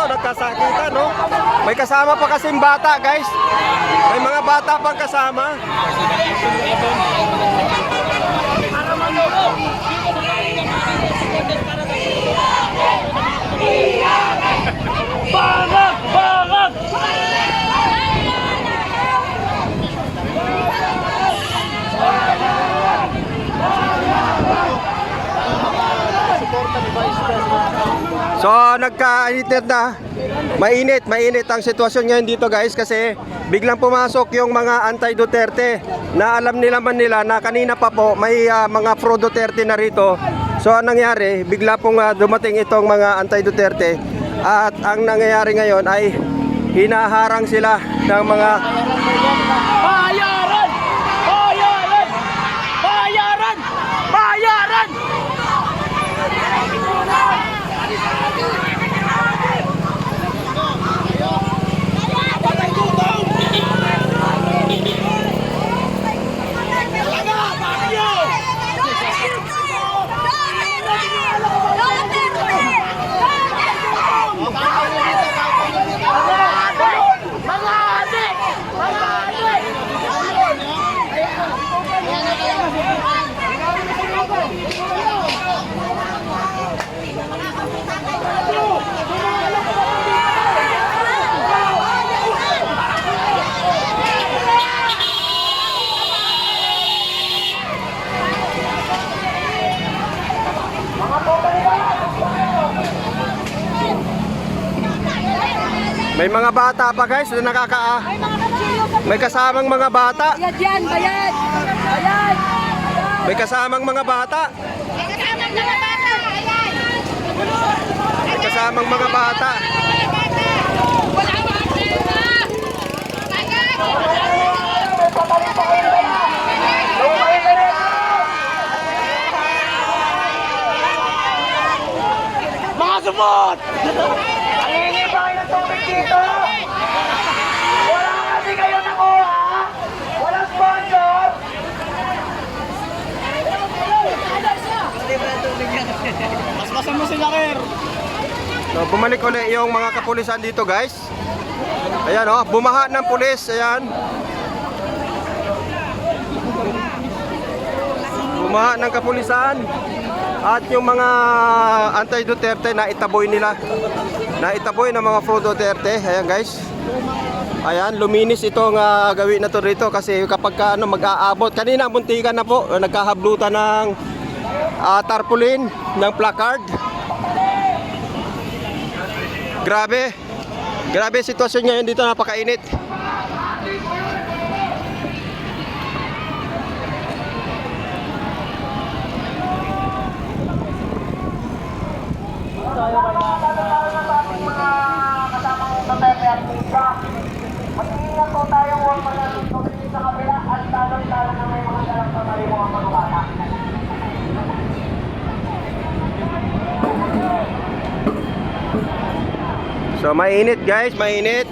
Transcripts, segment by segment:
nagkasakitan, no? May kasama pa kasing bata, guys. May mga bata pang kasama. Bangag! Bangag! So nagkainit na. Mainit ang sitwasyon ngayon dito, guys, kasi biglang pumasok yung mga anti-Duterte na alam nila na kanina pa po may mga pro-Duterte na rito. So anong nangyari, bigla pong dumating itong mga anti-Duterte at ang nangyayari ngayon ay hinaharang sila ng mga Bayaran! Bayaran! Bayaran! Bayaran! may mga bata pa, guys, na may kasamang mga bata. Bayad yan, bayad! Bayad! May kasamang mga bata. May kasamang mga bata. Mga sumot! Nangingi ba kayo ng tubig dito? Wala kasi kayo nakuha? Walang sponsor? Masmasan mo sila, Ker. So, bumalik ulit yung mga kapulisan dito, guys. Ayan, oh, bumaha ng pulis. Ayan. Bumaha ng kapulisan. At yung mga anti-Duterte na itaboy nila. Na itaboy ng mga pro-Duterte. Ayan, guys. Ayan, luminis itong gawin na to rito kasi kapag mag-aabot. Kanina muntikan na po, nagkahablutan ng tarpaulin ng placard. Grabe sitwasyon ngayon dito, napakainit. Mag-iingat po tayong huwag malalutog sa kabila at talon-talon na may mga dalang pamali mo ang panubata. So mainit, guys, mainit.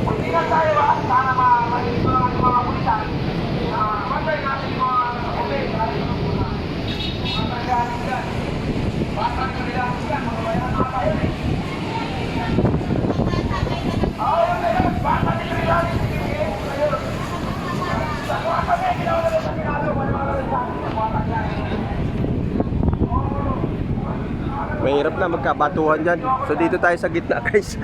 Mag-iingat tayo ba? Sana ma-mahilig ko lang ang mga pulisan. Bantay natin yung mga kapatid. Matagaling dyan. Batang nila dyan. Magabayan na tayo eh. Mahirap na magkabatuhan dyan. So dito tayo sa gitna, guys.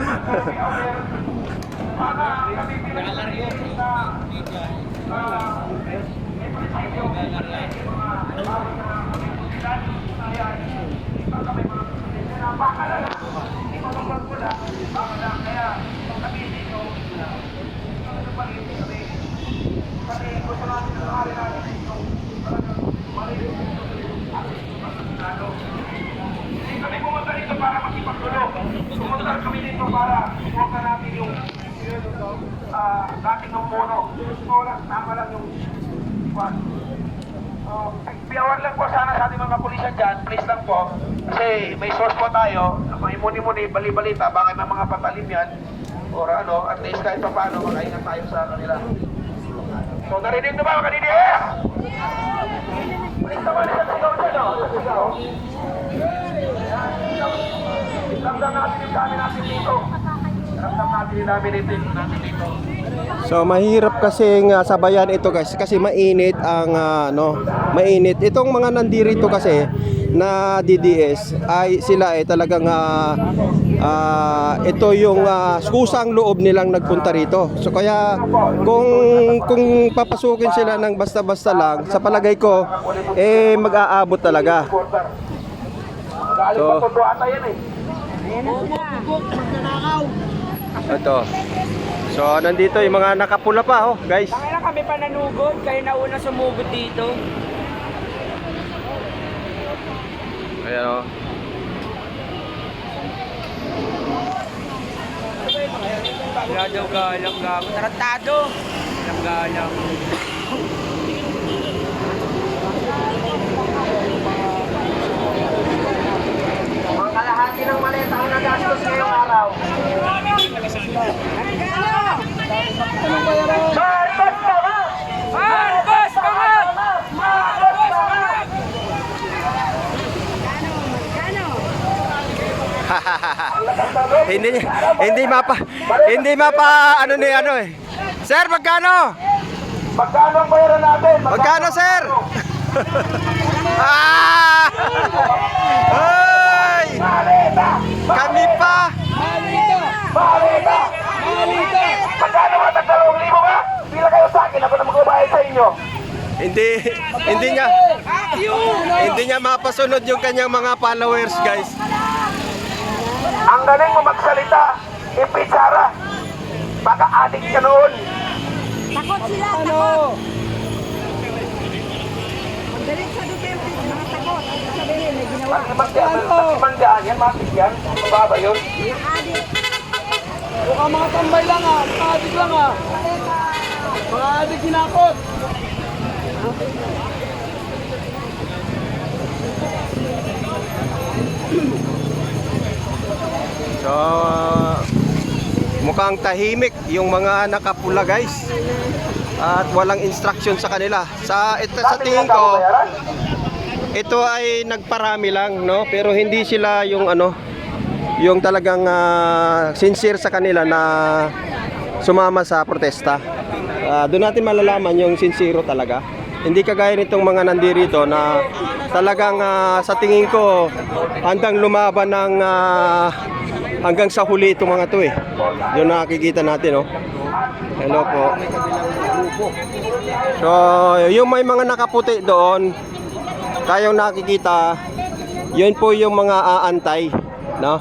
Kami pumunta dito para makipagtulong. Pumunta kami dito para suwakan natin yung dating ng puno. Oras, tama lang yung kwan. Piyawar lang po sana sa ating mga pulisan dyan. Please lang po. Kasi may source po tayo. May muni-muni, bali-balita. Bakit may mga patalim yan. Or ano, at least kahit pa paano makaingat tayo sa kanila. So narinig na ba mga kanidiya? Please naman, isang sigaw dyan o. Ramdam natin yung dami natin dito. Ramdam natin yung dami natin dito. So mahirap kasi nga sabayan ito guys kasi mainit ang mainit. Itong mga nandirito kasi na DDS ay sila talagang ito yung kusang loob nilang nagpunta rito. So kaya kung papasukin sila ng basta-basta lang, sa palagay ko mag-aabot talaga. Galing So, pa po ata yan eh. Ito. So nandito yung mga nakapula pa guys. Kaya kami pa nanugod, kayo na una sumugod dito. Ayan Wala daw galang gago. Tarantado. Walang galang. Ang kalahati ng maleta ang nagastos ngayong araw. Marcos ka ba? Marcos, pangat! Marcos ka ba? hindi mapa ano ni ano eh. Sir, magkano? Magkano ang bayaran natin? Magkano, sir? Ah! Hoy! Maleta! Kami pa! Maleta! Magkano nga? Tag-2,000 ba? Pila kayo sa akin, ako na magbabayad sa inyo. Hindi niya mapasunod yung kanyang mga followers, guys. Ang galing mo magsalita, impitsara. Baka adik ka noon. Takot sila, takot. Ang galing sa Duterte, mga takot. Ang sabihin, may ginawa. Pagsimandaan yan, matik yan. Mababa yun. Ang adik. Mukhang mga tambay lang mga adik lang Mga adik kinakot. So, mukhang tahimik yung mga nakapula, guys. At walang instruction sa kanila. Sa tingin ko, ito ay nagparami lang, no? Pero hindi sila yung yung talagang sincere sa kanila na sumama sa protesta. Doon natin malalaman yung sincero talaga. Hindi kagaya nitong mga nandirito na talagang sa tingin ko handang lumaban ng hanggang sa huli itong mga to eh. Yun nakikita natin, no? Hello po. So, yung may mga nakaputi doon, tayong nakikita, yun po yung mga aantay, no?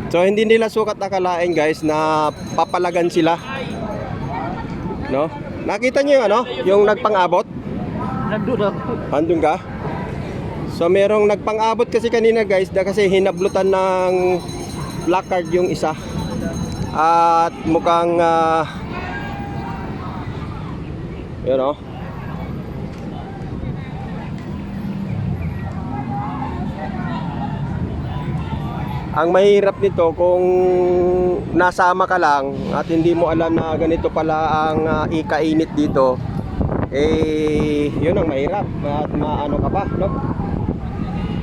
So hindi nila sukat akalain, guys, na papalagan sila. No? Nakita niyo yung yung nagpang-abot? Andun ka? So merong nagpang-abot kasi kanina, guys, kasi hinablutan ng placard yung isa. At mukhang yun ang mahirap nito kung nasama ka lang at hindi mo alam na ganito pala ang ikainit dito, yun ang mahirap at maano ka pa, no?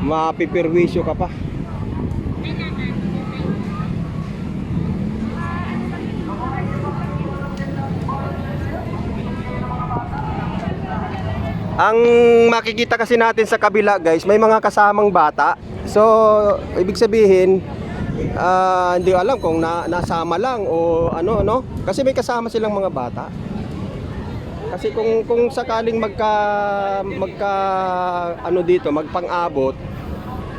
Mapipirwisyo ka pa. Ang makikita kasi natin sa kabila, guys, may mga kasamang bata. So, ibig sabihin, hindi alam kung nasama lang o ano. Kasi may kasama silang mga bata. Kasi kung sakaling magka dito, magpang-abot,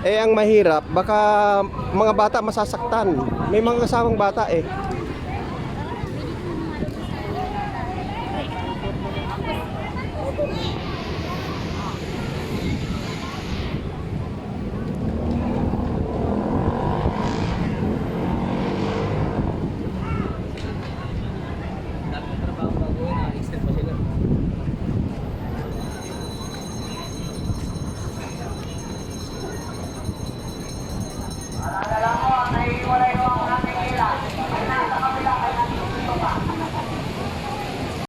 ang mahirap, baka mga bata masasaktan. May mga kasamang bata eh.